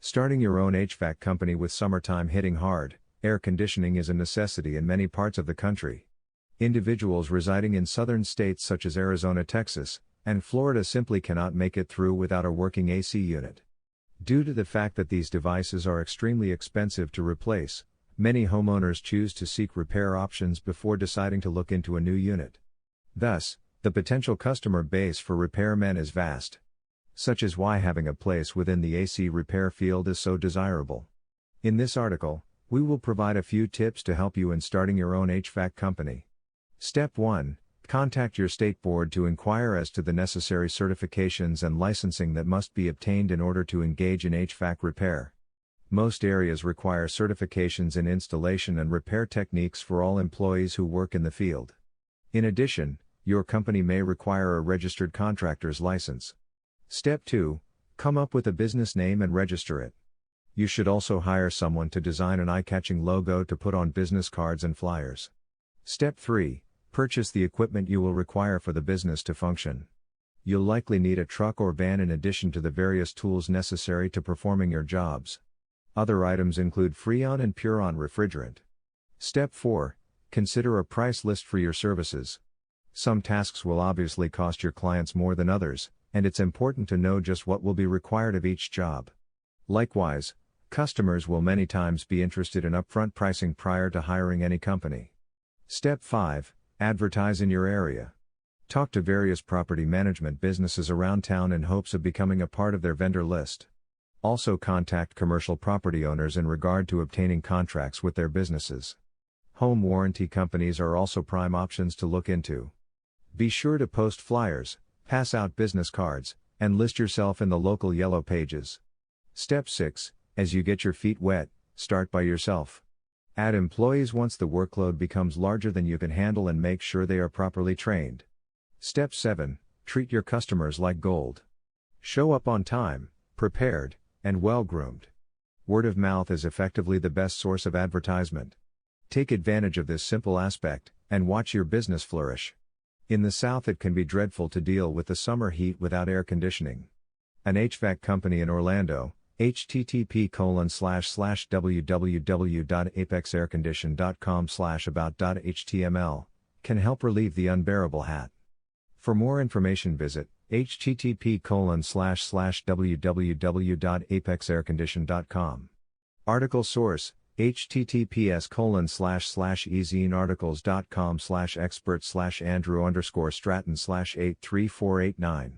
Starting your own HVAC company with summertime hitting hard, air conditioning is a necessity in many parts of the country. Individuals residing in southern states such as Arizona, Texas, and Florida simply cannot make it through without a working AC unit. Due to the fact that these devices are extremely expensive to replace, many homeowners choose to seek repair options before deciding to look into a new unit. Thus, the potential customer base for repairmen is vast. Such is why having a place within the AC repair field is so desirable. In this article, we will provide a few tips to help you in starting your own HVAC company. Step 1. Contact your state board to inquire as to the necessary certifications and licensing that must be obtained in order to engage in HVAC repair. Most areas require certifications in installation and repair techniques for all employees who work in the field. In addition, your company may require a registered contractor's license. Step 2. Come up with a business name and register it. You should also hire someone to design an eye-catching logo to put on business cards and flyers. Step 3. Purchase the equipment you will require for the business to function. You'll likely need a truck or van in addition to the various tools necessary to performing your jobs. Other items include Freon and Puron refrigerant. Step 4. Consider a price list for your services. Some tasks will obviously cost your clients more than others, and it's important to know just what will be required of each job. Likewise, customers will many times be interested in upfront pricing prior to hiring any company. Step 5. Advertise in your area. Talk to various property management businesses around town in hopes of becoming a part of their vendor list. Also contact commercial property owners in regard to obtaining contracts with their businesses. Home warranty companies are also prime options to look into. Be sure to post flyers, pass out business cards, and list yourself in the local yellow pages. Step 6. As you get your feet wet, start by yourself. Add employees once the workload becomes larger than you can handle and make sure they are properly trained. Step 7. Treat your customers like gold. Show up on time, prepared, and well-groomed. Word of mouth is effectively the best source of advertisement. Take advantage of this simple aspect, and watch your business flourish. In the South, it can be dreadful to deal with the summer heat without air conditioning. An HVAC company in Orlando, http://www.apexaircondition.com/about.html, can help relieve the unbearable hat. For more information, visit http://www.apexaircondition.com. Article source: https://ezinearticles.com/expert/Andrew_Stratton/83489